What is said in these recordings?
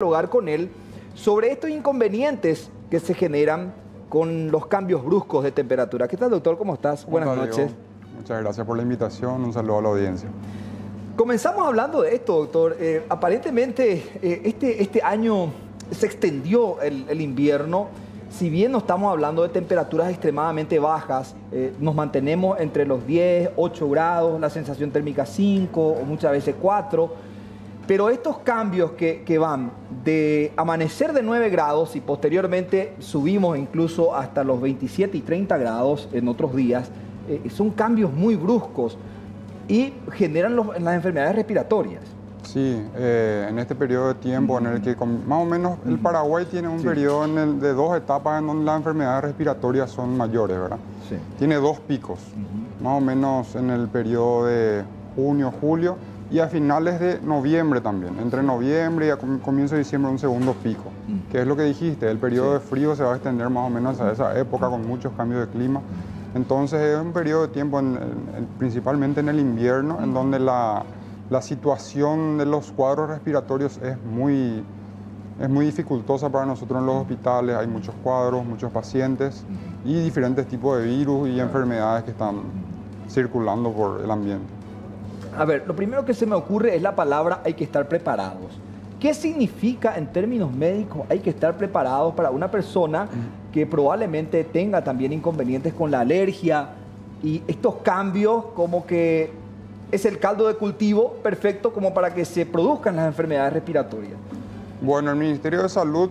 Dialogar con él sobre estos inconvenientes que se generan con los cambios bruscos de temperatura. ¿Qué tal, doctor? ¿Cómo estás? Buenas noches. Muchas gracias por la invitación. Un saludo a la audiencia. Comenzamos hablando de esto, doctor. Aparentemente, este año se extendió el invierno. Si bien no estamos hablando de temperaturas extremadamente bajas, nos mantenemos entre los 10, 8 grados, la sensación térmica 5 o muchas veces 4. Pero estos cambios que van de amanecer de 9 grados y posteriormente subimos incluso hasta los 27 y 30 grados en otros días, son cambios muy bruscos y generan las enfermedades respiratorias. Sí, en este periodo de tiempo en el que más o menos el Paraguay tiene un periodo de 2 etapas en donde las enfermedades respiratorias son mayores, ¿verdad? Sí. Tiene 2 picos, más o menos en el periodo de junio, julio, y a finales de noviembre también. Entre noviembre y a comienzo de diciembre un segundo pico, que es lo que dijiste, el periodo de frío se va a extender más o menos a esa época con muchos cambios de clima. Entonces es un periodo de tiempo, principalmente en el invierno, en donde la situación de los cuadros respiratorios es muy dificultosa para nosotros en los hospitales. Hay muchos cuadros, muchos pacientes y diferentes tipos de virus y enfermedades que están circulando por el ambiente. A ver, lo primero que se me ocurre es la palabra hay que estar preparados. ¿Qué significa en términos médicos hay que estar preparados para una persona que probablemente tenga también inconvenientes con la alergia y estos cambios como que es el caldo de cultivo perfecto como para que se produzcan las enfermedades respiratorias? Bueno, el Ministerio de Salud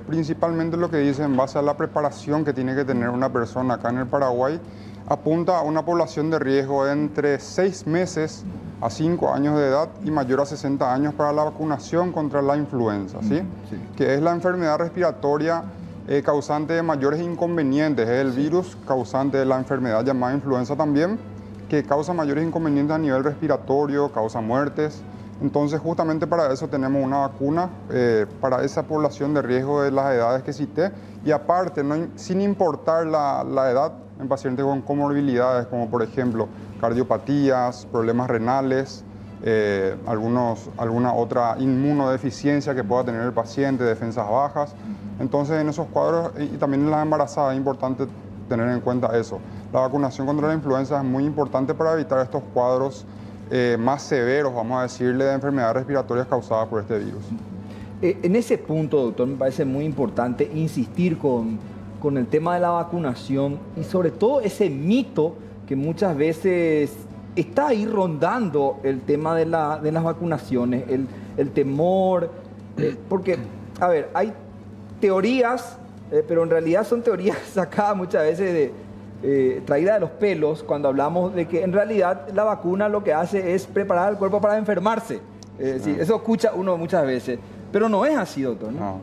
principalmente lo que dice en base a la preparación que tiene que tener una persona acá en el Paraguay, apunta a una población de riesgo de entre 6 meses a 5 años de edad y mayor a 60 años para la vacunación contra la influenza, ¿sí? Sí. Que es la enfermedad respiratoria causante de mayores inconvenientes, es el virus causante de la enfermedad llamada influenza también, que causa mayores inconvenientes a nivel respiratorio, causa muertes. Entonces justamente para eso tenemos una vacuna para esa población de riesgo de las edades que cité, y aparte, sin importar la edad, en pacientes con comorbilidades como por ejemplo cardiopatías, problemas renales, alguna otra inmunodeficiencia que pueda tener el paciente, defensas bajas. Entonces en esos cuadros y también en las embarazadas es importante tener en cuenta eso. La vacunación contra la influenza es muy importante para evitar estos cuadros más severos, vamos a decirle, de enfermedades respiratorias causadas por este virus. En ese punto, doctor, me parece muy importante insistir con el tema de la vacunación y sobre todo ese mito que muchas veces está ahí rondando el tema de las vacunaciones, el temor, porque, a ver, hay teorías, pero en realidad son teorías sacadas muchas veces traídas de los pelos cuando hablamos de que en realidad la vacuna lo que hace es preparar al cuerpo para enfermarse. Sí, eso escucha uno muchas veces. Pero no es así, doctor, ¿no? No.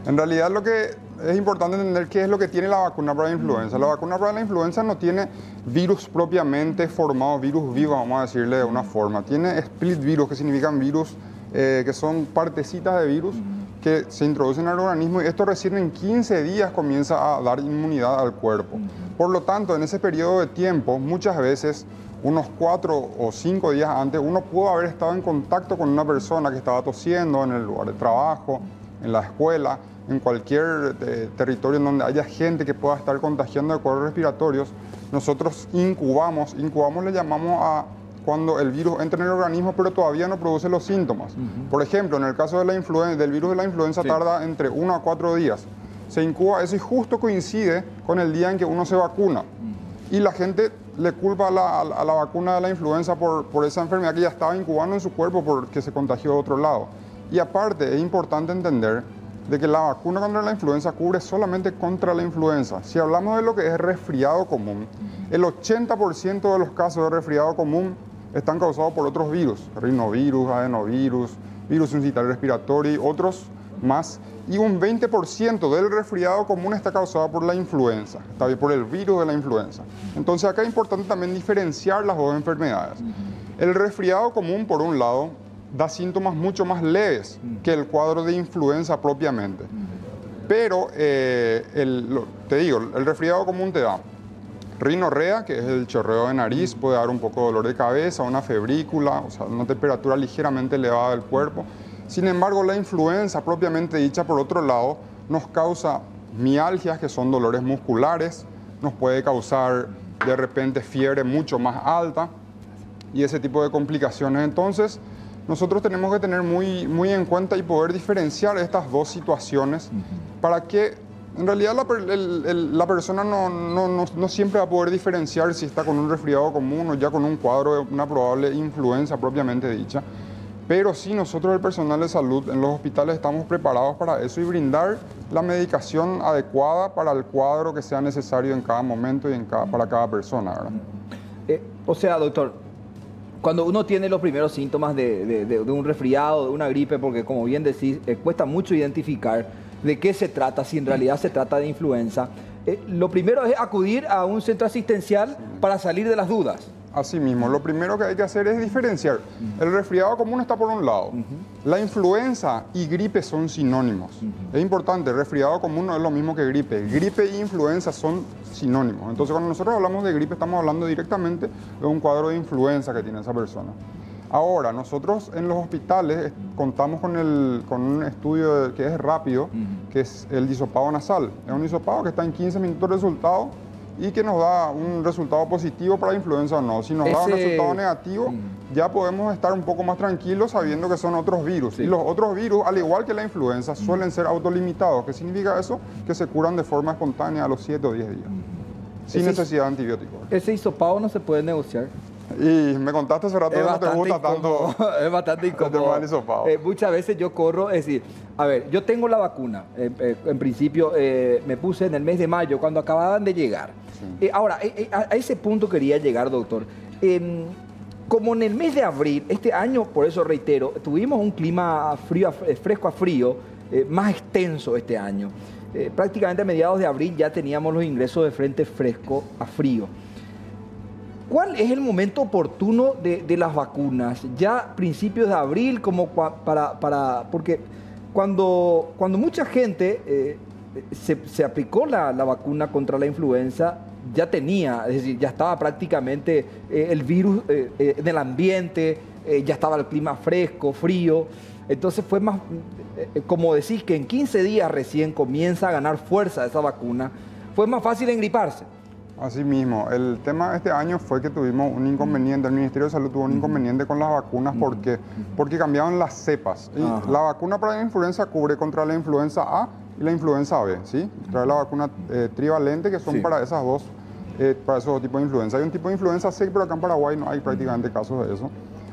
En realidad lo que es importante entender qué es lo que tiene la vacuna para la influenza. La vacuna para la influenza no tiene virus propiamente formados, virus vivos, vamos a decirle de una forma. Tiene split virus, que significan virus, que son partecitas de virus que se introducen al organismo, y esto recién en 15 días comienza a dar inmunidad al cuerpo. Por lo tanto, en ese periodo de tiempo, muchas veces, unos 4 o 5 días antes, uno pudo haber estado en contacto con una persona que estaba tosiendo en el lugar de trabajo, en la escuela, en cualquier territorio en donde haya gente que pueda estar contagiando de cuadros respiratorios. Nosotros incubamos le llamamos a cuando el virus entra en el organismo pero todavía no produce los síntomas. Por ejemplo, en el caso de del virus de la influenza tarda entre 1 a 4 días. Se incuba eso y justo coincide con el día en que uno se vacuna. Y la gente le culpa a la vacuna de la influenza por esa enfermedad que ya estaba incubando en su cuerpo porque se contagió de otro lado. Y aparte, es importante entender de que la vacuna contra la influenza cubre solamente contra la influenza. Si hablamos de lo que es resfriado común, el 80% de los casos de resfriado común están causados por otros virus, rinovirus, adenovirus, virus sincitial respiratorio y otros más. Y un 20% del resfriado común está causado por la influenza, está bien, por el virus de la influenza. Entonces acá es importante también diferenciar las dos enfermedades. El resfriado común, por un lado, da síntomas mucho más leves que el cuadro de influenza propiamente. Pero, te digo, el resfriado común te da rinorrea, que es el chorreo de nariz, puede dar un poco de dolor de cabeza, una febrícula, o sea, una temperatura ligeramente elevada del cuerpo. Sin embargo, la influenza propiamente dicha, por otro lado, nos causa mialgias, que son dolores musculares, nos puede causar de repente fiebre mucho más alta y ese tipo de complicaciones. Entonces, nosotros tenemos que tener muy en cuenta y poder diferenciar estas dos situaciones para que en realidad la persona no siempre va a poder diferenciar si está con un resfriado común o ya con un cuadro de una probable influenza propiamente dicha. Pero sí, nosotros, el personal de salud en los hospitales, estamos preparados para eso y brindar la medicación adecuada para el cuadro que sea necesario en cada momento y para cada persona, ¿verdad? O sea, doctor, cuando uno tiene los primeros síntomas de un resfriado, de una gripe, porque como bien decís, cuesta mucho identificar de qué se trata, si en realidad se trata de influenza, lo primero es acudir a un centro asistencial para salir de las dudas. Así mismo, lo primero que hay que hacer es diferenciar. El resfriado común está por un lado. La influenza y gripe son sinónimos. Es importante, resfriado común no es lo mismo que gripe. Gripe e influenza son sinónimos. Entonces, cuando nosotros hablamos de gripe, estamos hablando directamente de un cuadro de influenza que tiene esa persona. Ahora, nosotros en los hospitales contamos con un estudio que es rápido, que es el hisopado nasal. Es un hisopado que está en 15 minutos de resultado y que nos da un resultado positivo para influenza o no. Si nos da un resultado negativo, ya podemos estar un poco más tranquilos sabiendo que son otros virus. Y los otros virus, al igual que la influenza, suelen ser autolimitados. ¿Qué significa eso? Que se curan de forma espontánea a los 7 o 10 días, sin necesidad de antibióticos. Ese hisopado no se puede negociar. Y me contaste hace rato que no te gusta tanto. Es bastante incómodo. Muchas veces yo corro, es decir, a ver, yo tengo la vacuna. En principio me puse en el mes de mayo, cuando acababan de llegar. Sí. Ahora, a ese punto quería llegar, doctor. Como en el mes de abril, este año, por eso reitero, tuvimos un clima fresco a frío, más extenso este año. Prácticamente a mediados de abril ya teníamos los ingresos de frente fresco a frío. ¿Cuál es el momento oportuno de las vacunas? Ya principios de abril, como porque cuando mucha gente se aplicó la vacuna contra la influenza, ya tenía, es decir, ya estaba prácticamente el virus en el ambiente, ya estaba el clima fresco, frío. Entonces fue más, como decís, que en 15 días recién comienza a ganar fuerza esa vacuna, fue más fácil engriparse. Así mismo, el tema este año fue que tuvimos un inconveniente, el Ministerio de Salud tuvo un inconveniente con las vacunas porque cambiaron las cepas. Y la vacuna para la influenza cubre contra la influenza A y la influenza B, ¿sí? Trae la vacuna trivalente, que son para esas dos, para esos dos tipos de influenza. Hay un tipo de influenza C, pero acá en Paraguay no hay prácticamente casos de eso.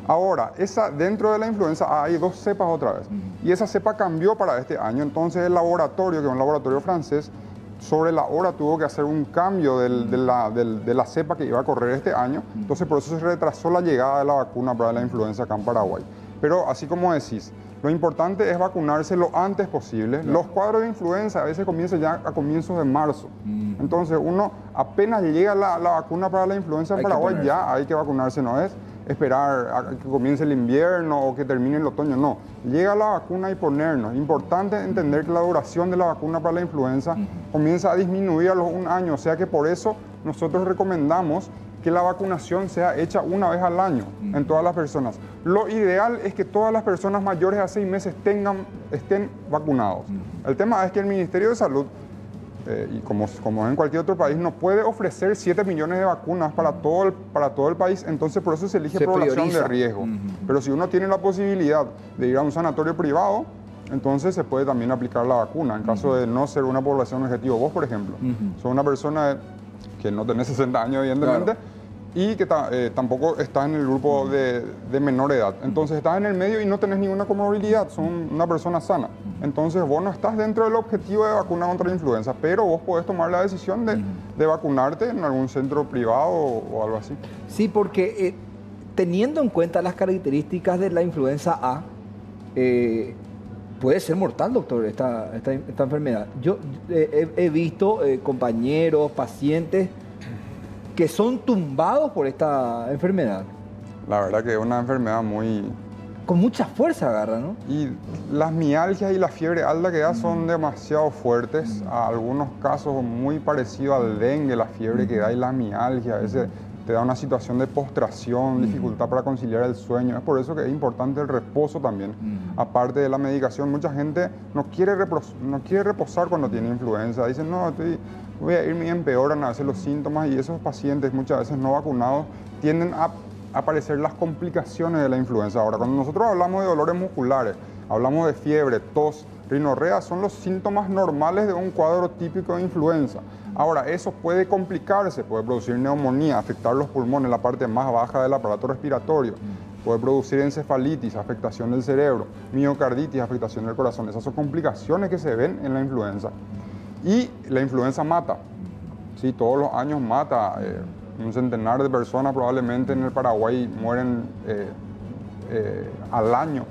Ahora, dentro de la influenza A hay dos cepas otra vez. Y esa cepa cambió para este año, entonces el laboratorio, que es un laboratorio francés, sobre la hora tuvo que hacer un cambio de la cepa que iba a correr este año. Entonces por eso se retrasó la llegada de la vacuna para la influenza acá en Paraguay. Pero así como decís, lo importante es vacunarse lo antes posible. Los cuadros de influenza a veces comienzan ya a comienzos de marzo. Entonces uno apenas llega la vacuna para la influenza en Paraguay, ya hay que vacunarse, no es esperar a que comience el invierno o que termine el otoño, no. Llega la vacuna y ponernos. Importante entender que la duración de la vacuna para la influenza comienza a disminuir a los 1 año, o sea que por eso nosotros recomendamos que la vacunación sea hecha una vez al año en todas las personas. Lo ideal es que todas las personas mayores a 6 meses estén vacunados. El tema es que el Ministerio de Salud, y como en cualquier otro país, no puede ofrecer 7 millones de vacunas para todo el país, entonces por eso se elige población de riesgo. Pero si uno tiene la posibilidad de ir a un sanatorio privado, entonces se puede también aplicar la vacuna, en caso de no ser una población objetivo. Vos, por ejemplo, sos una persona que no tenés 60 años, evidentemente, y que tampoco estás en el grupo de menor edad. Entonces estás en el medio y no tenés ninguna comorbilidad, sos una persona sana. Entonces vos no estás dentro del objetivo de vacuna contra la influenza, pero vos podés tomar la decisión de vacunarte en algún centro privado o algo así. Sí, porque teniendo en cuenta las características de la influenza A, puede ser mortal, doctor, esta enfermedad. Yo he visto compañeros, pacientes que son tumbados por esta enfermedad. La verdad que es una enfermedad con mucha fuerza agarra, ¿no? Y las mialgias y la fiebre alta que da son demasiado fuertes. A algunos casos muy parecido al dengue, la fiebre que da y la mialgia. A veces te da una situación de postración, dificultad para conciliar el sueño. Es por eso que es importante el reposo también. Aparte de la medicación, mucha gente no quiere reposar cuando tiene influenza. Dicen, no, voy a irme y empeoran a veces los síntomas, y esos pacientes muchas veces no vacunados tienden a aparecer las complicaciones de la influenza. Ahora, cuando nosotros hablamos de dolores musculares, hablamos de fiebre, tos, rinorrea, son los síntomas normales de un cuadro típico de influenza. Ahora, eso puede complicarse, puede producir neumonía, afectar los pulmones, la parte más baja del aparato respiratorio, puede producir encefalitis, afectación del cerebro, miocarditis, afectación del corazón. Esas son complicaciones que se ven en la influenza. Y la influenza mata, ¿sí? Todos los años mata. Un centenar de personas probablemente en el Paraguay mueren al año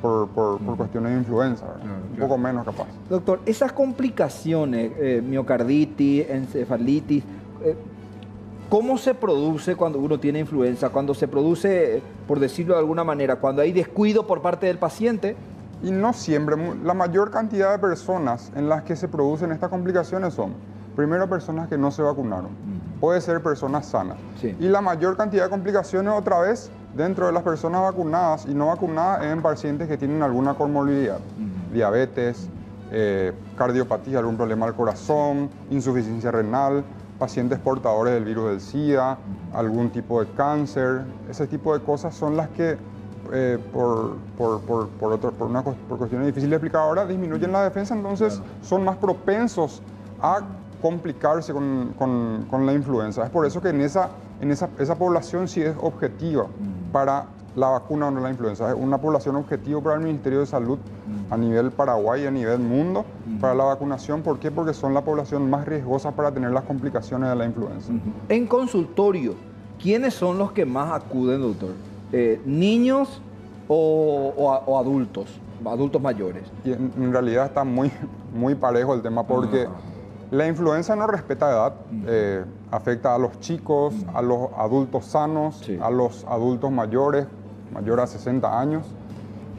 por cuestiones de influenza, un poco menos capaz. Doctor, esas complicaciones, miocarditis, encefalitis, ¿cómo se produce cuando uno tiene influenza? Cuando se produce, por decirlo de alguna manera, cuando hay descuido por parte del paciente. Y no siempre, la mayor cantidad de personas en las que se producen estas complicaciones son, primero, personas que no se vacunaron, puede ser personas sanas. Sí. Y la mayor cantidad de complicaciones, otra vez, dentro de las personas vacunadas y no vacunadas, es en pacientes que tienen alguna comorbilidad, diabetes, cardiopatía, algún problema del corazón, insuficiencia renal, pacientes portadores del virus del SIDA, algún tipo de cáncer. Ese tipo de cosas son las que, por cuestiones difíciles de explicar ahora, disminuyen la defensa, entonces son más propensos a complicarse con la influenza. Es por eso que esa población sí es objetiva para la vacuna contra la influenza. Es una población objetivo para el Ministerio de Salud a nivel Paraguay y a nivel mundo para la vacunación. ¿Por qué? Porque son la población más riesgosa para tener las complicaciones de la influenza. En consultorio, ¿quiénes son los que más acuden, doctor? ¿Niños o adultos mayores? Y en realidad está muy parejo el tema, porque la influenza no respeta edad, afecta a los chicos, a los adultos sanos, sí, a los adultos mayores a 60 años,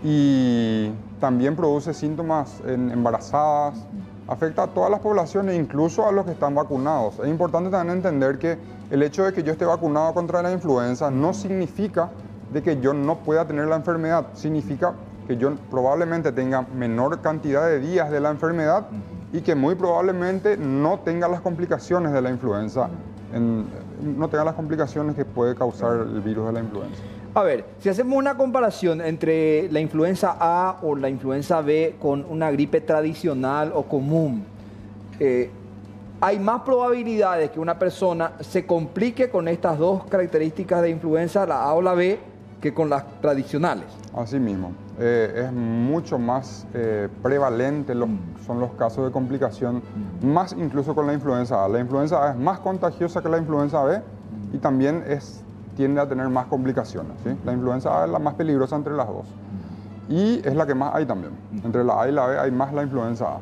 y también produce síntomas en embarazadas, afecta a todas las poblaciones, incluso a los que están vacunados. Es importante también entender que el hecho de que yo esté vacunado contra la influenza no significa de que yo no pueda tener la enfermedad, significa que yo probablemente tenga menor cantidad de días de la enfermedad y que muy probablemente no tenga las complicaciones de la influenza, no tenga las complicaciones que puede causar el virus de la influenza. A ver, si hacemos una comparación entre la influenza A o la influenza B con una gripe tradicional o común, ¿hay más probabilidades que una persona se complique con estas dos características de influenza, la A o la B, que con las tradicionales? Así mismo, es mucho más prevalente son los casos de complicación, más incluso con la influenza A. La influenza A es más contagiosa que la influenza B y también tiende a tener más complicaciones, ¿sí? La influenza A es la más peligrosa entre las dos y es la que más hay también. Entre la A y la B hay más la influenza A.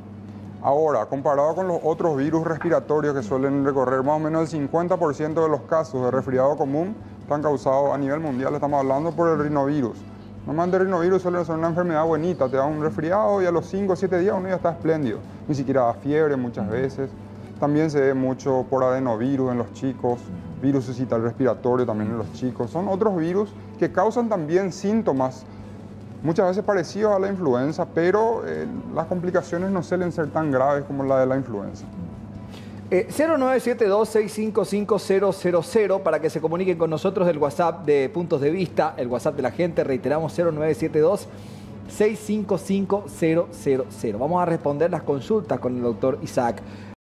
Ahora, comparado con los otros virus respiratorios que suelen recorrer, más o menos el 50% de los casos de resfriado común están causados a nivel mundial, estamos hablando por el rinovirus. Normalmente el rinovirus suele ser una enfermedad bonita, te da un resfriado y a los 5 o 7 días uno ya está espléndido. Ni siquiera da fiebre muchas veces. También se ve mucho por adenovirus en los chicos, virus sincitial respiratorio también en los chicos. Son otros virus que causan también síntomas muchas veces parecidos a la influenza, pero las complicaciones no suelen ser tan graves como la de la influenza. 0972-655-000 para que se comuniquen con nosotros, el WhatsApp de Puntos de Vista, el WhatsApp de la gente, reiteramos 0972-655-000. Vamos a responder las consultas con el doctor Isaac.